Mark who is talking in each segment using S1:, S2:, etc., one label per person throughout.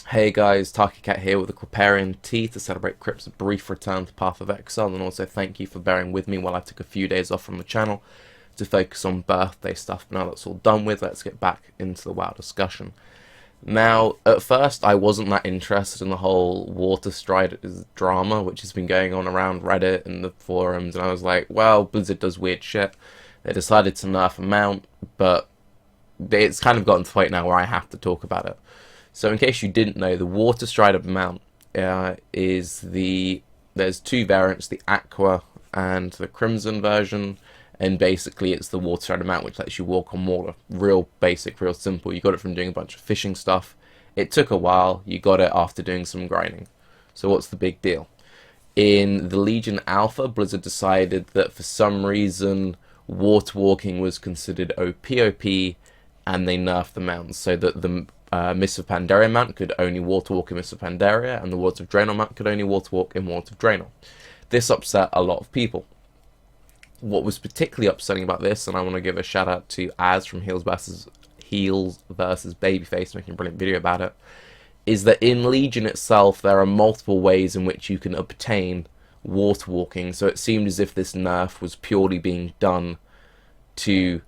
S1: Hey guys, Taki Cat here with a Cliparian tea to celebrate Crypt's brief return to Path of Exile, and also thank you for bearing with me while I took a few days off from the channel to focus on birthday stuff. But now that's all done with, let's get back into the WoW discussion. Now, at first I wasn't that interested in the whole Waterstrider drama, which has been going on around Reddit and the forums, and I was like, well, Blizzard does weird shit. They decided to nerf a mount, but it's kind of gotten to the point now where I have to talk about it. So in case you didn't know, the Waterstrider mount there's two variants, the Aqua and the Crimson version, and basically it's the Waterstrider mount which lets you walk on water. Real basic, real simple. You got it from doing a bunch of fishing stuff. It took a while, you got it after doing some grinding. So what's the big deal? In the Legion Alpha, Blizzard decided that for some reason water walking was considered OP, and they nerfed the mount so that the Mists of Pandaria mount could only water walk in Mists of Pandaria, and the Wards of Draenor mount could only water walk in Wards of Draenor. This upset a lot of people. What was particularly upsetting about this, and I want to give a shout out to Az from Heels versus Babyface, making a brilliant video about it, is that in Legion itself there are multiple ways in which you can obtain water walking. So it seemed as if this nerf was purely being done to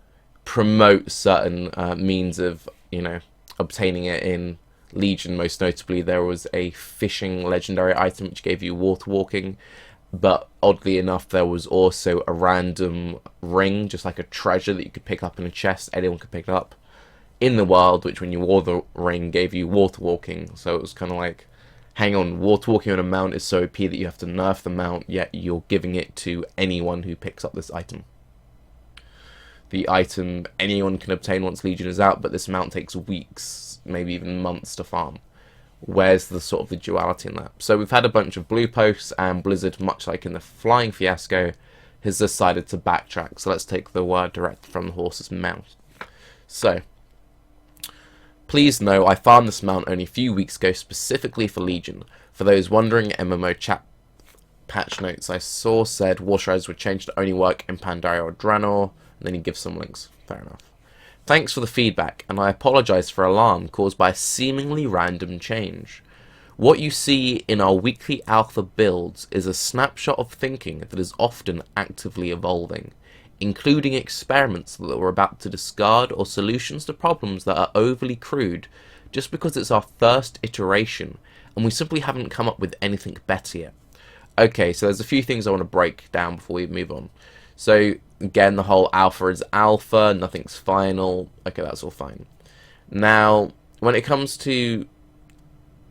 S1: promote certain means of, obtaining it in Legion. Most notably, there was a fishing legendary item which gave you water walking, but oddly enough there was also a random ring, just like a treasure that you could pick up in a chest. Anyone could pick it up in the wild, which when you wore the ring gave you water walking. So it was kind of like, hang on, water walking on a mount is so OP that you have to nerf the mount, yet you're giving it to anyone who picks up this item. The item anyone can obtain once Legion is out, but this mount takes weeks, maybe even months to farm. Where's the sort of the duality in that? So we've had a bunch of blue posts, and Blizzard, much like in the flying fiasco, has decided to backtrack. So let's take the word direct from the horse's mouth. So, please know I farmed this mount only a few weeks ago specifically for Legion. For those wondering, MMO chat patch notes I saw said Waterstriders would change to only work in Pandaria or Draenor. And then he gives some links. Fair enough. Thanks for the feedback, and I apologise for alarm caused by a seemingly random change. What you see in our weekly alpha builds is a snapshot of thinking that is often actively evolving, including experiments that we're about to discard or solutions to problems that are overly crude just because it's our first iteration and we simply haven't come up with anything better yet. Okay, so there's a few things I want to break down before we move on. So again, the whole alpha is alpha, nothing's final. Okay, that's all fine. Now, when it comes to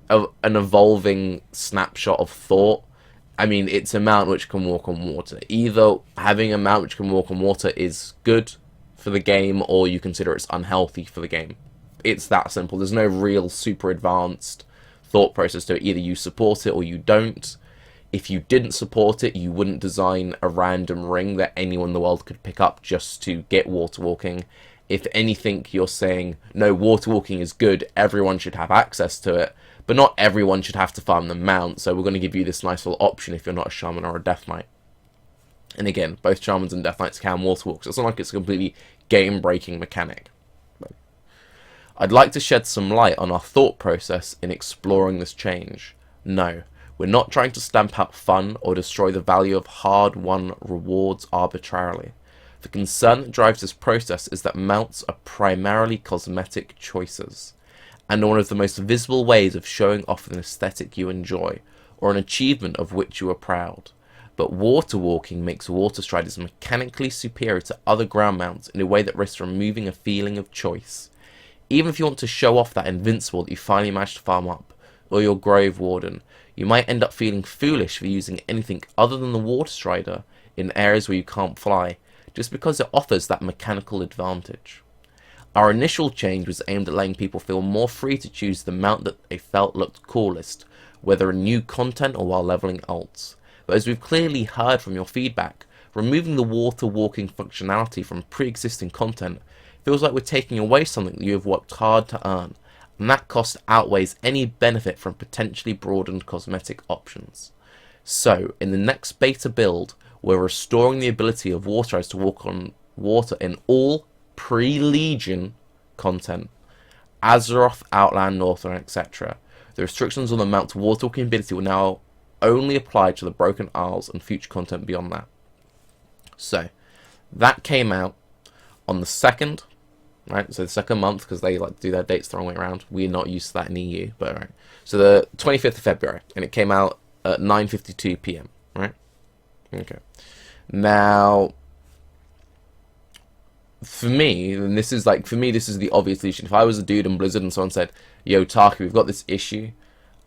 S1: an evolving snapshot of thought, I mean, it's a mount which can walk on water. Either having a mount which can walk on water is good for the game, or you consider it's unhealthy for the game. It's that simple. There's no real super advanced thought process to it. Either you support it or you don't. If you didn't support it, you wouldn't design a random ring that anyone in the world could pick up just to get water walking. If anything, you're saying, no, water walking is good, everyone should have access to it, but not everyone should have to farm the mount, so we're going to give you this nice little option if you're not a Shaman or a Death Knight. And again, both Shamans and Death Knights can water walk, so it's not like it's a completely game-breaking mechanic. I'd like to shed some light on our thought process in exploring this change. No. We're not trying to stamp out fun or destroy the value of hard-won rewards arbitrarily. The concern that drives this process is that mounts are primarily cosmetic choices, and one of the most visible ways of showing off an aesthetic you enjoy, or an achievement of which you are proud. But water walking makes Waterstriders mechanically superior to other ground mounts in a way that risks removing a feeling of choice. Even if you want to show off that Invincible that you finally managed to farm up, or your Grave Warden, you might end up feeling foolish for using anything other than the Waterstrider in areas where you can't fly, just because it offers that mechanical advantage. Our initial change was aimed at letting people feel more free to choose the mount that they felt looked coolest, whether in new content or while leveling ults. But as we've clearly heard from your feedback, removing the water walking functionality from pre-existing content feels like we're taking away something that you have worked hard to earn, and that cost outweighs any benefit from potentially broadened cosmetic options. So, in the next beta build, we're restoring the ability of Waterstriders to walk on water in all pre-Legion content, Azeroth, Outland, Northrend, etc., The restrictions on the mount's water walking ability will now only apply to the Broken Isles and future content beyond that. So, that came out on the 2nd, right? So the second month, because they like do their dates the wrong way around. We're not used to that in EU, but right. So the 25th of February, and it came out at 9:52 p.m., right? Okay. Now, for me, and this is like, for me, this is the obvious solution. If I was a dude in Blizzard and someone said, yo, Taki, we've got this issue.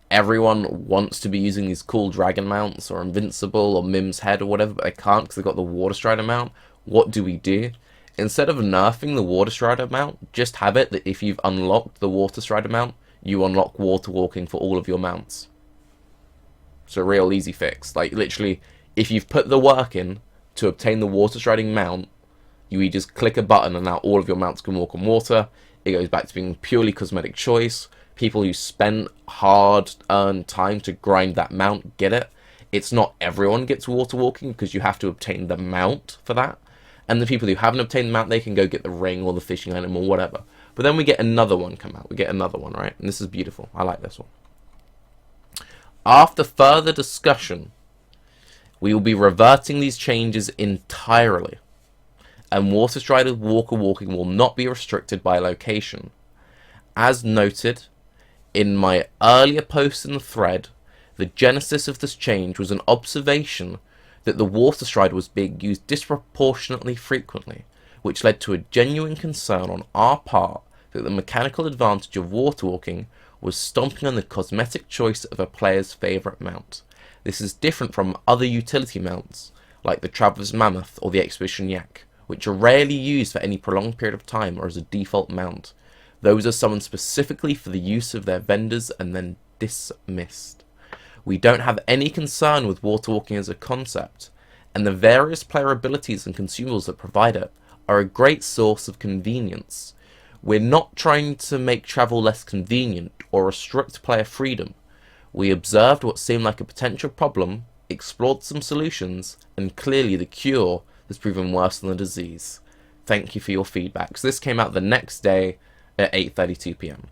S1: Everyone wants to be using these cool dragon mounts or Invincible or Mim's Head or whatever, but they can't because they've got the Waterstrider mount. What do we do? Instead of nerfing the Waterstrider mount, just have it that if you've unlocked the Waterstrider mount, you unlock water walking for all of your mounts. It's a real easy fix. Like, literally, if you've put the work in to obtain the Waterstriding mount, you just click a button and now all of your mounts can walk on water. It goes back to being purely cosmetic choice. People who spent hard-earned time to grind that mount get it. It's not everyone gets water walking because you have to obtain the mount for that. And the people who haven't obtained the mount, they can go get the ring or the fishing item or whatever. But then we get another one come out. We get another one, right? And this is beautiful. I like this one. After further discussion, we will be reverting these changes entirely. And Waterstrider walker walking will not be restricted by location. As noted in my earlier post in the thread, the genesis of this change was an observation that the Waterstrider was being used disproportionately frequently, which led to a genuine concern on our part that the mechanical advantage of water walking was stomping on the cosmetic choice of a player's favourite mount. This is different from other utility mounts, like the Traveler's Mammoth or the Expedition Yak, which are rarely used for any prolonged period of time or as a default mount. Those are summoned specifically for the use of their vendors and then dismissed. We don't have any concern with water walking as a concept, and the various player abilities and consumables that provide it are a great source of convenience. We're not trying to make travel less convenient or restrict player freedom. We observed what seemed like a potential problem, explored some solutions, and clearly the cure has proven worse than the disease. Thank you for your feedback. So this came out the next day at 8:32 p.m.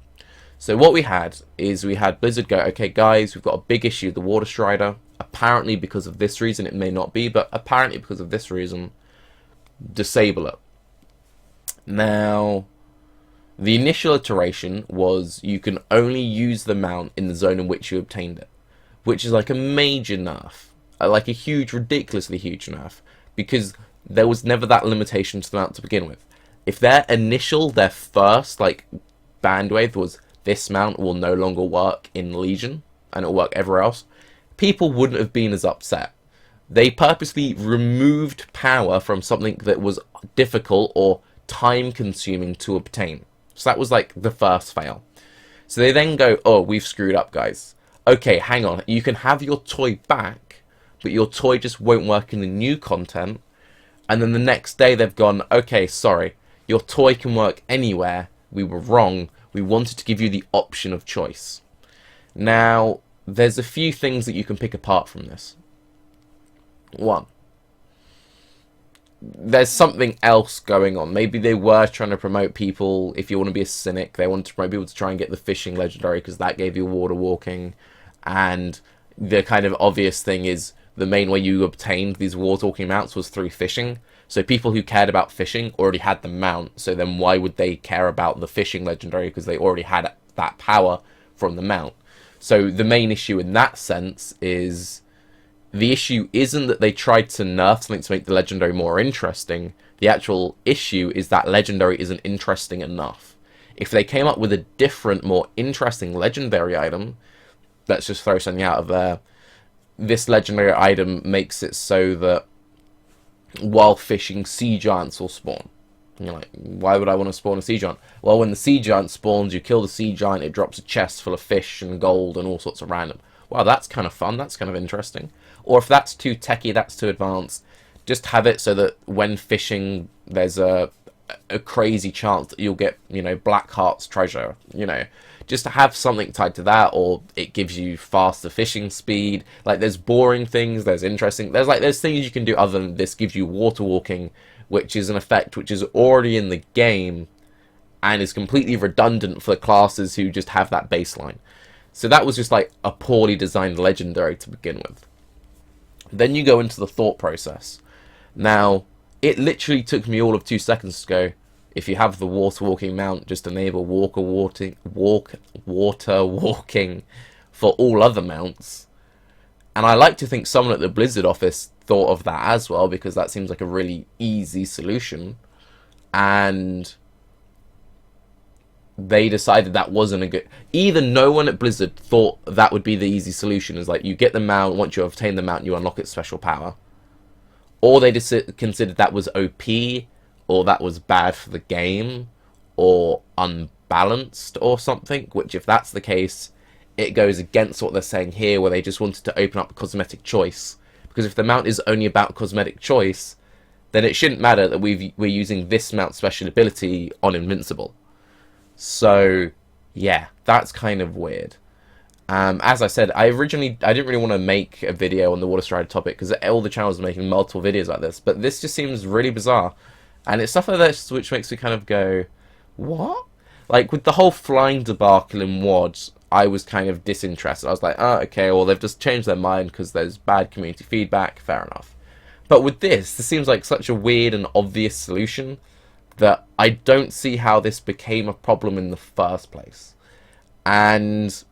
S1: So what we had is we had Blizzard go, okay guys, we've got a big issue with the Waterstrider. Apparently because of this reason, it may not be, but apparently because of this reason, disable it. Now, the initial iteration was you can only use the mount in the zone in which you obtained it, which is like a major nerf, like a huge, ridiculously huge nerf, because there was never that limitation to the mount to begin with. If their first, like, bandwidth was this mount will no longer work in Legion, and it'll work everywhere else, people wouldn't have been as upset. They purposely removed power from something that was difficult or time-consuming to obtain. So that was, like, the first fail. So they then go, oh, we've screwed up, guys. Okay, hang on. You can have your toy back, but your toy just won't work in the new content. And then the next day they've gone, okay, sorry, your toy can work anywhere. We were wrong. We wanted to give you the option of choice. Now, there's a few things that you can pick apart from this. One, there's something else going on. Maybe they were trying to promote people, if you want to be a cynic, they wanted to promote people to try and get the fishing legendary because that gave you water walking. And the kind of obvious thing is the main way you obtained these water walking mounts was through fishing. So people who cared about fishing already had the mount, so then why would they care about the fishing legendary because they already had that power from the mount. So the main issue in that sense is the issue isn't that they tried to nerf something to make the legendary more interesting. The actual issue is that legendary isn't interesting enough. If they came up with a different, more interesting legendary item, let's just throw something out of there. This legendary item makes it so that while fishing, sea giants will spawn. And you're like, why would I want to spawn a sea giant? Well, when the sea giant spawns, you kill the sea giant, it drops a chest full of fish and gold and all sorts of random. Wow, that's kind of fun, that's kind of interesting. Or if that's too techie, that's too advanced, just have it so that when fishing, there's a crazy chance that you'll get, you know, Blackheart's treasure, you know. Just to have something tied to that, or it gives you faster fishing speed. Like, there's boring things, there's interesting, there's things you can do other than this gives you water walking, which is an effect which is already in the game and is completely redundant for the classes who just have that baseline. So that was just like a poorly designed legendary to begin with. Then you go into the thought process. Now, it literally took me all of 2 seconds to go, if you have the water walking mount, just enable water walking for all other mounts. And I like to think someone at the Blizzard office thought of that as well, because that seems like a really easy solution. And they decided that wasn't a good... Either no one at Blizzard thought that would be the easy solution, is like, you get the mount, once you obtain the mount, you unlock its special power. Or they just considered that was OP, or that was bad for the game, or unbalanced or something, which if that's the case, it goes against what they're saying here, where they just wanted to open up a cosmetic choice. Because if the mount is only about cosmetic choice, then it shouldn't matter that we're using this mount special ability on Invincible. So, yeah, that's kind of weird. As I said, I didn't really want to make a video on the Waterstrider topic, because all the channels are making multiple videos like this, but this just seems really bizarre. And it's stuff like this which makes me kind of go, what? Like, with the whole flying debacle in WoD, I was kind of disinterested. I was like, oh, okay, well, they've just changed their mind because there's bad community feedback, fair enough. But with this seems like such a weird and obvious solution that I don't see how this became a problem in the first place. And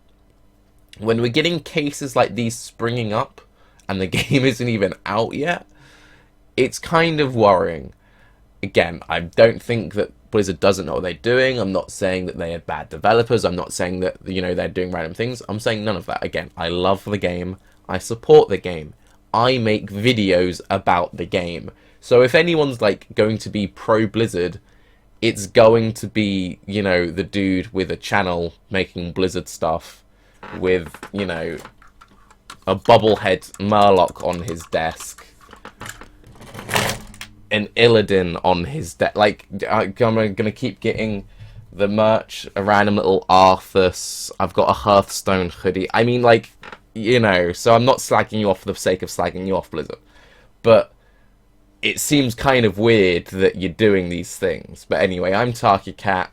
S1: when we're getting cases like these springing up, and the game isn't even out yet, it's kind of worrying. Again, I don't think that Blizzard doesn't know what they're doing. I'm not saying that they are bad developers. I'm not saying that, you know, they're doing random things. I'm saying none of that. Again, I love the game. I support the game. I make videos about the game. So if anyone's, like, going to be pro-Blizzard, it's going to be, you know, the dude with a channel making Blizzard stuff with, you know, a bobblehead Murloc on his desk, an Illidan on his desk. Like, I'm gonna keep getting the merch, a random little Arthas. I've got a Hearthstone hoodie. I mean, like, you know, so I'm not slagging you off for the sake of slagging you off, Blizzard. But it seems kind of weird that you're doing these things. But anyway, I'm Tarky Cat.